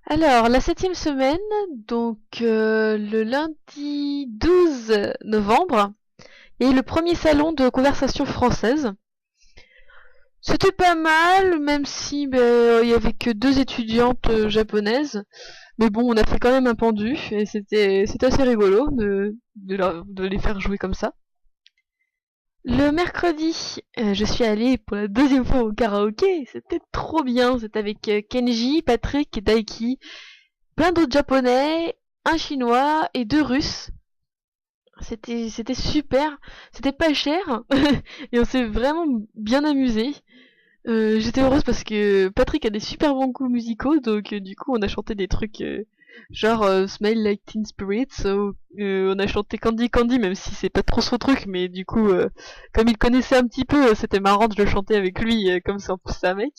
Alors, la septième semaine, donc le lundi 12 novembre, et le premier salon de conversation française. C'était pas mal, même si il y avait que deux étudiantes japonaises. Mais bon, on a fait quand même un pendu, et c'était assez rigolo de les faire jouer comme ça. Le mercredi, je suis allée pour la deuxième fois au karaoké, c'était trop bien, c'était avec Kenji, Patrick et Daiki, plein d'autres japonais, un chinois et deux russes. C'était super, c'était pas cher et on s'est vraiment bien amusé. J'étais heureuse parce que Patrick a des super bons goûts musicaux, donc du coup on a chanté des trucs genre Smell Like Teen Spirit, on a chanté Candy Candy même si c'est pas trop son truc, mais du coup comme il connaissait un petit peu, c'était marrant de le chanter avec lui comme c'est en plus un mec.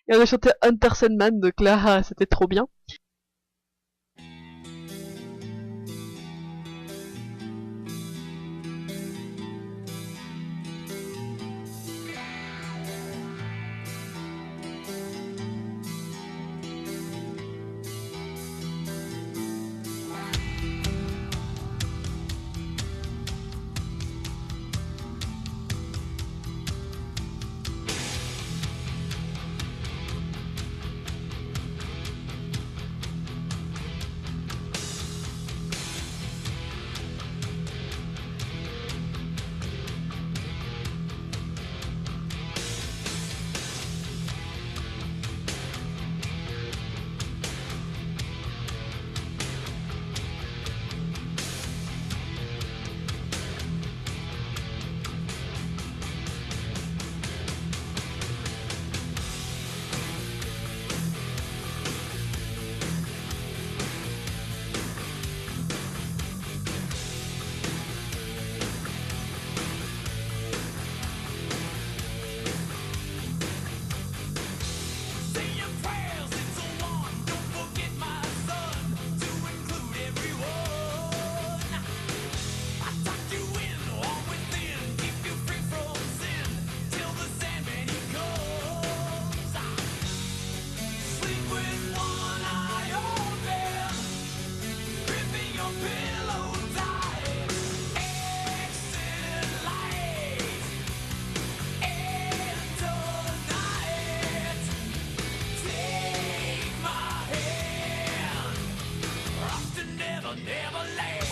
Et on a chanté Hunter Sandman, donc là c'était trop bien.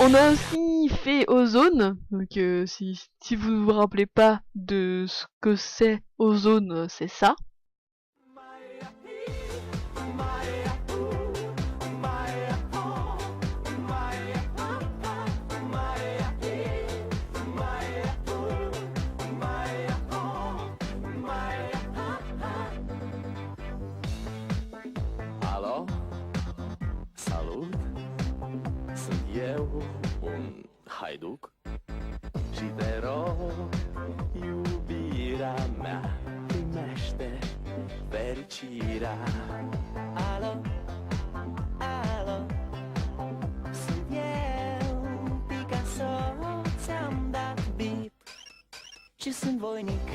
On a aussi fait Ozone, donc si vous vous rappelez pas de ce que c'est Ozone, c'est ça. Alo? Salut? Sunt eu, un haiduc și te rog, iubirea mea, primește fericirea. Alo? Alo? Sunt eu, Picasso, ți-am dat bip și sunt voinic,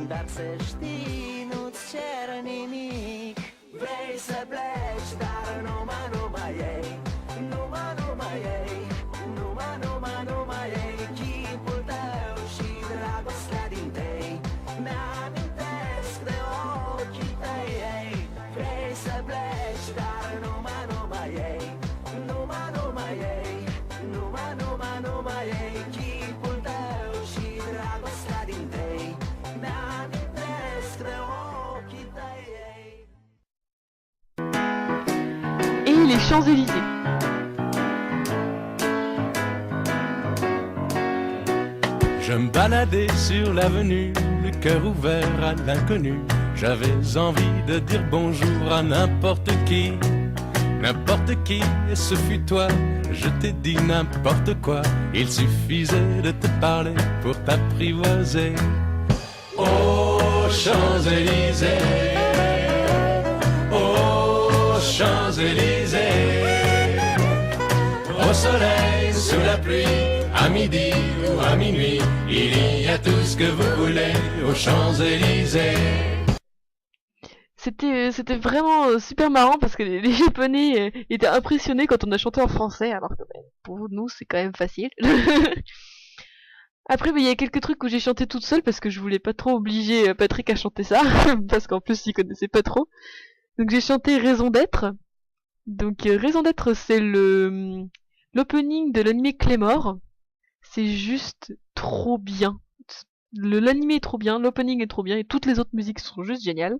dar să știi, nu-ți cer nimic. Vrei să pleci, dar numai ei, numai ei, numai ei, chipul tău și dragostea din tei, mi-amintesc de ochii tăi, ei. Vrei să pleci, dar numai ei, numai ei, numai ei, chipul tău și dragostea din tei, mi-amintesc de ochii tăi, ei. Et les Champs-Élysées. Je me baladais sur l'avenue, le cœur ouvert à l'inconnu. J'avais envie de dire bonjour à n'importe qui, et ce fut toi. Je t'ai dit n'importe quoi, il suffisait de te parler pour t'apprivoiser. Aux Champs-Élysées, aux Champs-Élysées, au soleil, sous la pluie, à midi ou à minuit, il y a tout ce que vous voulez aux Champs-Élysées. C'était vraiment super marrant parce que les Japonais étaient impressionnés quand on a chanté en français, alors que pour nous c'est quand même facile. Après, il y a quelques trucs où j'ai chanté toute seule parce que je voulais pas trop obliger Patrick à chanter ça, parce qu'en plus il connaissait pas trop. Donc j'ai chanté Raison d'être. Donc Raison d'être, c'est l'opening de l'anime Claymore. C'est juste trop bien. L'anime est trop bien, l'opening est trop bien, et toutes les autres musiques sont juste géniales.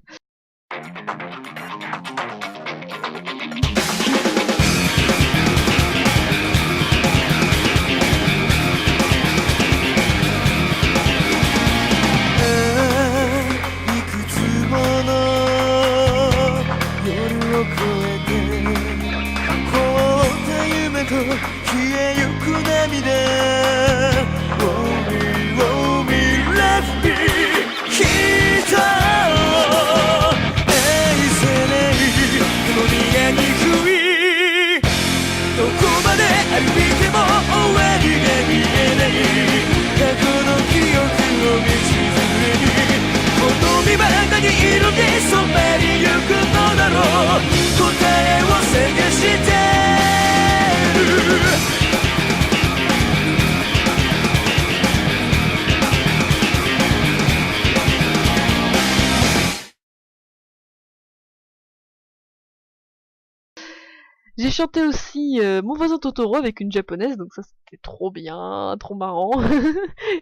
J'ai chanté aussi Mon voisin Totoro avec une japonaise, donc ça c'était trop bien, trop marrant,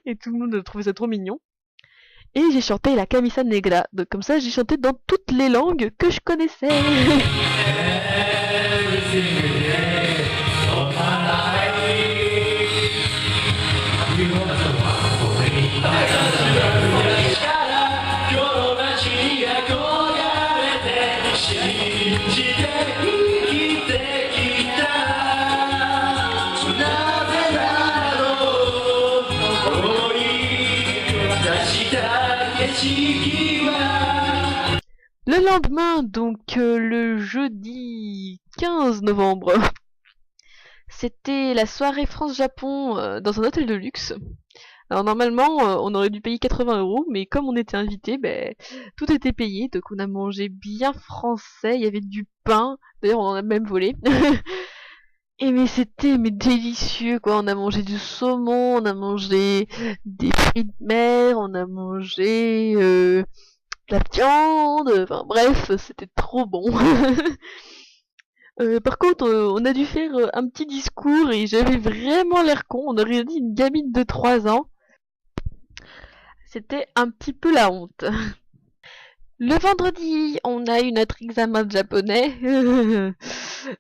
et tout le monde a trouvé ça trop mignon. Et j'ai chanté la Camisa Negra, donc comme ça j'ai chanté dans toutes les langues que je connaissais. Le lendemain, donc le jeudi 15 novembre, c'était la soirée France-Japon dans un hôtel de luxe. Alors normalement, on aurait dû payer 80 €, mais comme on était invité, tout était payé, donc on a mangé bien français, il y avait du pain, d'ailleurs on en a même volé. Et mais c'était délicieux quoi, on a mangé du saumon, on a mangé des fruits de mer, on a mangé de la viande, enfin bref, c'était trop bon. Par contre, on a dû faire un petit discours et j'avais vraiment l'air con, on aurait dit une gamine de 3 ans. C'était un petit peu la honte. Le vendredi, on a eu notre examen de japonais.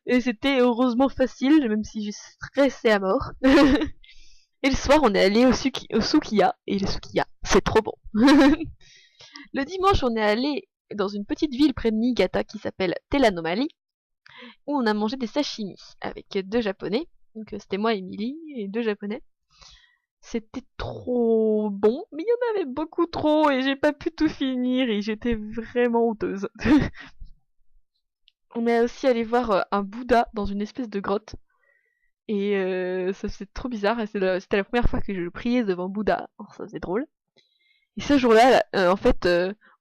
Et c'était heureusement facile, même si je stressais à mort. Et le soir, on est allé au Sukiya. Et le Sukiya, c'est trop bon. Le dimanche, on est allé dans une petite ville près de Niigata qui s'appelle Telanomali, où on a mangé des sashimi avec 2 japonais. Donc c'était moi, Emily, et 2 japonais. C'était trop bon, mais il y en avait beaucoup trop et j'ai pas pu tout finir et j'étais vraiment honteuse. On est aussi allé voir un Bouddha dans une espèce de grotte et ça faisait trop bizarre et c'était la première fois que je priais devant Bouddha. Alors, ça faisait drôle. Et ce jour-là, en fait,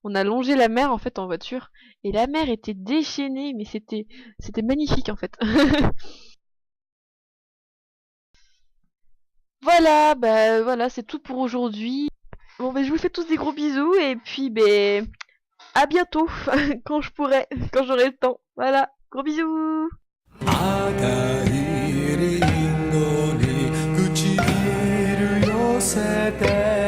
on a longé la mer en fait en voiture et la mer était déchaînée, mais c'était magnifique en fait. Voilà, voilà, c'est tout pour aujourd'hui. Bon, je vous fais tous des gros bisous et puis, à bientôt, quand je pourrai, quand j'aurai le temps. Voilà, gros bisous. 赤いリンゴに唇寄せて